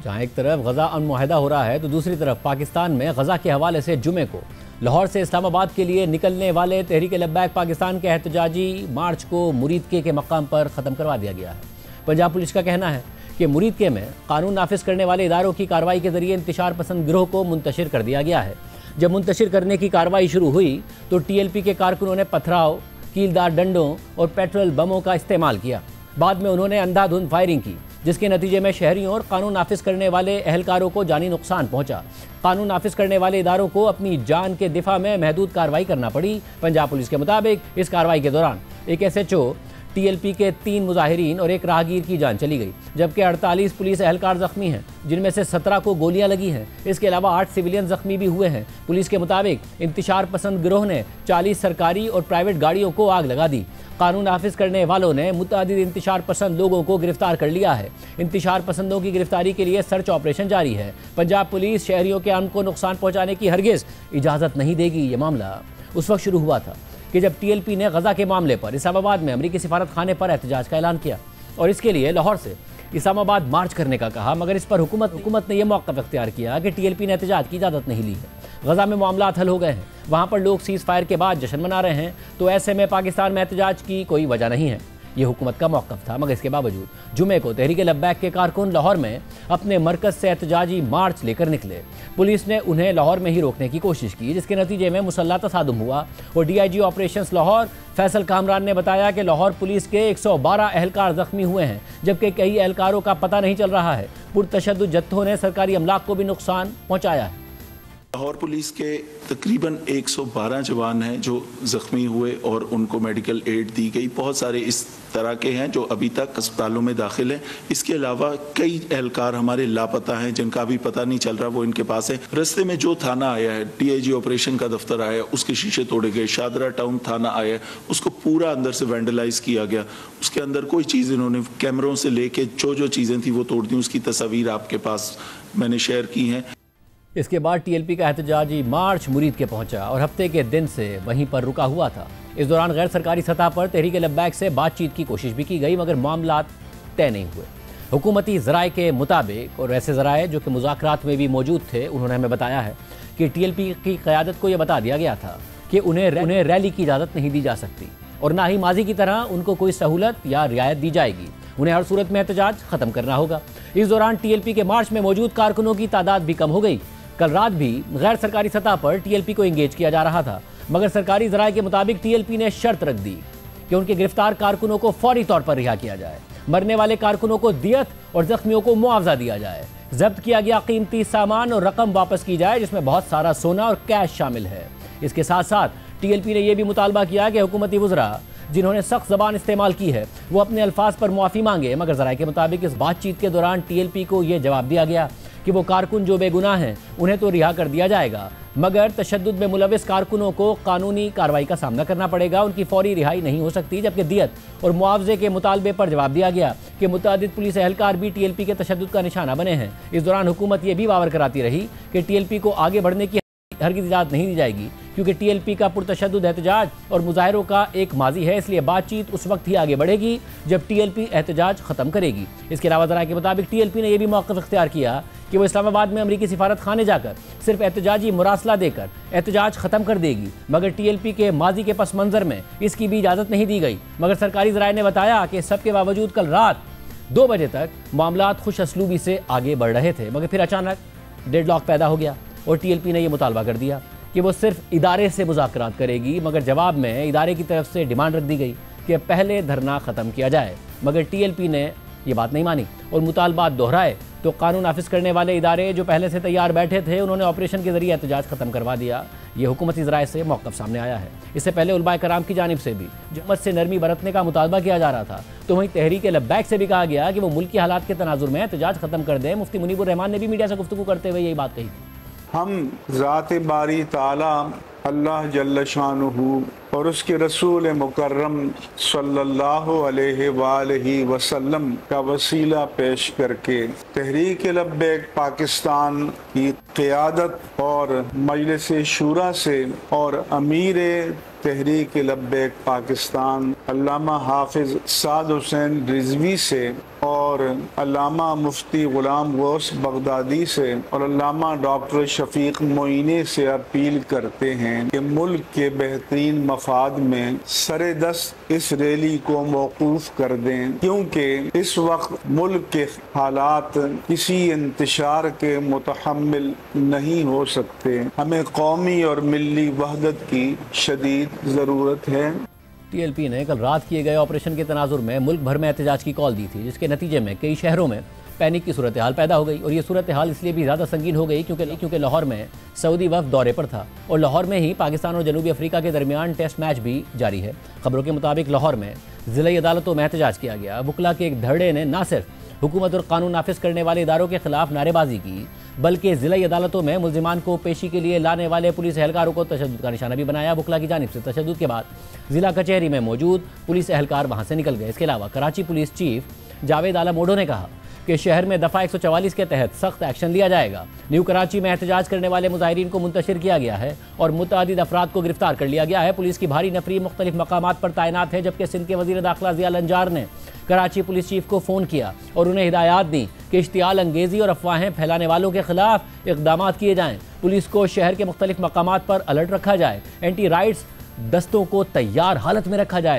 जहां एक तरफ गजा अमन मुआहदा हो रहा है तो दूसरी तरफ पाकिस्तान में गजा के हवाले से जुमे को लाहौर से इस्लामाबाद के लिए निकलने वाले तहरीक लब्बैक पाकिस्तान के एहतजाजी मार्च को मुरीदके के मकाम पर ख़त्म करवा दिया गया है। पंजाब पुलिस का कहना है कि मुरीदके में कानून नाफिज करने वाले इदारों की कार्रवाई के जरिए इंतशार पसंद गिरोह को मुंतशिर कर दिया गया है। जब मुंतशिर करने की कार्रवाई शुरू हुई तो TLP के कारकुनों ने पथराव, कीलदार डंडों और पेट्रोल बमों का इस्तेमाल किया। बाद में उन्होंने अंधाधुंध फायरिंग की, जिसके नतीजे में शहरियों और कानून नाफिज करने वाले एहलकारों को जानी नुकसान पहुंचा। कानून नाफिज करने वाले इदारों को अपनी जान के दिफा में महदूद कार्रवाई करना पड़ी। पंजाब पुलिस के मुताबिक इस कार्रवाई के दौरान एक SHO, TLP के 3 मुजाहिरीन और एक राहगीर की जान चली गई, जबकि 48 पुलिस एहलकार जख्मी हैं, जिनमें से 17 को गोलियां लगी हैं। इसके अलावा 8 सिविलियन जख्मी भी हुए हैं। पुलिस के मुताबिक इंतशार पसंद गिरोह ने 40 सरकारी और प्राइवेट गाड़ियों को आग लगा दी। कानून नाफिज करने वालों ने मुतअद्दिद इंतशार पसंद लोगों को गिरफ्तार कर लिया है। इंतशार पसंदों की गिरफ्तारी के लिए सर्च ऑपरेशन जारी है। पंजाब पुलिस शहरियों के अमन को नुकसान पहुंचाने की हरगिज इजाज़त नहीं देगी। ये मामला उस वक्त शुरू हुआ था कि जब TLP ने गजा के मामले पर इस्लामाबाद में अमरीकी सिफारत खाने पर एहतजाज का ऐलान किया और इसके लिए लाहौर से इस्लामाबाद मार्च करने का कहा, मगर इस पर हुकूमत ने यह मौक़िफ़ इख्तियार किया कि TLP ने एहतजाज की इजाज़त नहीं ली है। गजा में मामला हल हो गए हैं, वहाँ पर लोग सीज़ फायर के बाद जश्न मना रहे हैं, तो ऐसे में पाकिस्तान में एहतजाज की कोई वजह नहीं है। ये हुकूमत का मौक़िफ़ था, मगर इसके बावजूद जुमे को तहरीक लब्बैक के कारकुन लाहौर में अपने मरकज़ से एहतजाजी मार्च लेकर निकले। पुलिस ने उन्हें लाहौर में ही रोकने की कोशिश की, जिसके नतीजे में मुसल्लह तसादुम हुआ और DIG ऑपरेशंस लाहौर फैसल कामरान ने बताया कि लाहौर पुलिस के 112 एहलकार जख्मी हुए हैं, जबकि कई एहलकारों का पता नहीं चल रहा है। पुरतशद्दुद जत्थों ने सरकारी अमलाक को भी नुकसान पहुँचाया है। लाहौर पुलिस के तकरीबन 112 जवान हैं जो ज़ख्मी हुए और उनको मेडिकल एड दी गई। बहुत सारे इस तरह के हैं जो अभी तक अस्पतालों में दाखिल हैं। इसके अलावा कई एहलकार हमारे लापता हैं जिनका अभी पता नहीं चल रहा, वो इनके पास है। रस्ते में जो थाना आया है, DIG ऑपरेशन का दफ्तर आया, उसके शीशे तोड़े गए। शादरा टाउन थाना आया, उसको पूरा अंदर से वैंडलाइज किया गया। उसके अंदर कोई चीज़ इन्होंने कैमरों से लेके जो चीज़ें थी वो तोड़ दी। उसकी तस्वीर आपके पास मैंने शेयर की हैं। इसके बाद TLP का एहतजाजी मार्च मुरीद के पहुंचा और हफ्ते के दिन से वहीं पर रुका हुआ था। इस दौरान गैर सरकारी सतह पर तहरीक लब्बैक से बातचीत की कोशिश भी की गई, मगर मामला तय नहीं हुए। हुकूमती ज़राए के मुताबिक, और ऐसे ज़राए जो कि मुज़ाकरात में भी मौजूद थे, उन्होंने हमें बताया है कि TLP की क़यादत को यह बता दिया गया था कि उन्हें रैली की इजाज़त नहीं दी जा सकती और ना ही माजी की तरह उनको कोई सहूलत या रियायत दी जाएगी। उन्हें हर सूरत में एहतजाज ख़त्म करना होगा। इस दौरान TLP के मार्च में मौजूद कारकुनों की तादाद भी कम हो गई। कल रात भी गैर सरकारी सतह पर TLP को इंगेज किया जा रहा था, मगर सरकारी ज़राए के मुताबिक TLP ने शर्त रख दी कि उनके गिरफ्तार कारकुनों को फौरी तौर पर रिहा किया जाए, मरने वाले कारकुनों को दियत और जख्मियों को मुआवजा दिया जाए, जब्त किया गया कीमती सामान और रकम वापस की जाए, जिसमें बहुत सारा सोना और कैश शामिल है। इसके साथ साथ TLP ने यह भी मुतालबा किया कि हुकूमती वज़रा जिन्होंने सख्त ज़बान इस्तेमाल की है वो अपने अल्फाज पर मुआफ़ी मांगे, मगर ज़राए के मुताबिक इस बातचीत के दौरान TLP को यह जवाब दिया गया कि वो कारकुन जो बेगुनाह हैं उन्हें तो रिहा कर दिया जाएगा, मगर तशद्दुद में मुलविस कारकुनों को कानूनी कार्रवाई का सामना करना पड़ेगा, उनकी फौरी रिहाई नहीं हो सकती। जबकि दियत और मुआवजे के मुतालबे पर जवाब दिया गया कि मुतअद्दिद पुलिस एहलकार भी TLP के तशद्दुद का निशाना बने हैं। इस दौरान हुकूमत ये भी बावर कराती रही कि TLP को आगे बढ़ने की हरगिज़ इजाज़त नहीं दी जाएगी, क्योंकि TLP का पुरतशद्दुद एहतजाज और मुजाहिरों का एक माजी है, इसलिए बातचीत उस वक्त ही आगे बढ़ेगी जब TLP एहतजाज ख़त्म करेगी। इसके अलावा ज़राए के मुताबिक TLP ने यह भी मौक़िफ़ इख्तियार किया कि वो इस्लामाबाद में अमरीकी सिफारत खाने जाकर सिर्फ एहतजाजी मुरासला देकर एहतजाज ख़त्म कर देगी, मगर TLP के माजी के पस मंज़र में इसकी भी इजाज़त नहीं दी गई। मगर सरकारी ज़राए ने बताया कि सब के बावजूद कल रात 2 बजे तक मामला खुश असलूबी से आगे बढ़ रहे थे, मगर फिर अचानक डेडलॉक पैदा हो गया और TLP ने यह मुतालबा कर दिया कि वो सिर्फ इदारे से मुज़ाकरात करेगी, मगर जवाब में इदारे की तरफ से डिमांड रख दी गई कि पहले धरना ख़त्म किया जाए, मगर TLP ने ये बात नहीं मानी और मुतालबात दोहराए। तो कानून नाफिज करने वाले इदारे जो पहले से तैयार बैठे थे, उन्होंने ऑपरेशन के जरिए एहतजाज ख़त्म करवा दिया। ये हुकूमती ज़राए से मौक़िफ़ सामने आया है। इससे पहले उलमाए कराम की जानिब से भी हुकूमत से नरमी बरतने का मुतालबा किया जा रहा था, तो वहीं तहरीक लब्बैक से भी कहा गया कि वो मुल्क की हालात के तनाजुर में एहतजाज ख़त्म कर दें। मुफ्ती मुनीबुर रहमान ने भी मीडिया से गुफ्तगू करते हुए यही बात कही। हम ज़ात बारी ताला अल्लाह जल्ल शानुहु और उसके रसूल मुकर्रम सल्लल्लाहु अलैहि वसल्लम का वसीला पेश करके तहरीक लब्बैक पाकिस्तान की क़ियादत और मजलिस शूरा से और अमीर तहरीक लब्बैक पाकिस्तान अल्लामा हाफिज साद हुसैन रिजवी से और अल्लामा मुफ्ती गुलाम गौस बगदादी से और अल्लामा डॉक्टर शफीक मोइने से अपील करते हैं कि मुल्क के बेहतरीन मफाद में सरेदस्त इस रैली को मौकूफ कर दें, क्योंकि इस वक्त मुल्क के हालात किसी इंतशार के मुतहम्मिल नहीं हो सकते। हमें कौमी और मिली वहदत की शदीद ज़रूरत है। टीएलपी ने कल रात किए गए ऑपरेशन के तनाजुर में मुल्क भर में एहतजाज की कॉल दी थी, जिसके नतीजे में कई शहरों में पैनिक की सूरत हाल पैदा हो गई। और ये सूरत हाल इसलिए भी ज़्यादा संगीन हो गई क्योंकि लाहौर में सऊदी वफ़द दौरे पर था और लाहौर में ही पाकिस्तान और जनूबी अफ्रीका के दरमियान टेस्ट मैच भी जारी है। खबरों के मुताबिक लाहौर में ज़िला अदालतों में एहतजाज किया गया। वकला के एक धरने ने न सिर्फ हुकूमत और कानून नाफिज करने वाले इदारों के खिलाफ नारेबाजी की, बल्कि ज़िला अदालतों में मुल्जिमान को पेशी के लिए लाने वाले पुलिस एहलकारों को तशद्दुद का निशाना भी बनाया। वकला की जानिब से तशद्दुद के बाद ज़िला कचहरी में मौजूद पुलिस एहलकार वहाँ से निकल गए। इसके अलावा कराची पुलिस चीफ जावेद आलम ओडो ने कहा कि शहर में दफ़ा 144 के तहत सख्त एक्शन लिया जाएगा। न्यू कराची में एहतजाज करने वाले मुजाहिरीन को मुंतशिर किया गया है और मुतअद्दिद अफराद को गिरफ्तार कर लिया गया है। पुलिस की भारी नफरी मुख्तलिफ मकामात पर तैनात है, जबकि सिंध के वज़ीर दाखिला ज़िया लंजार ने कराची पुलिस चीफ को फ़ोन किया और उन्हें हिदायत दी कि इश्तियाल अंगेज़ी और अफवाहें फैलाने वालों के खिलाफ इक़दाम किए जाएँ। पुलिस को शहर के मुख्तलिफ मकामात पर अलर्ट रखा जाए, एंटी राइट्स दस्तों को तैयार हालत में रखा जाए।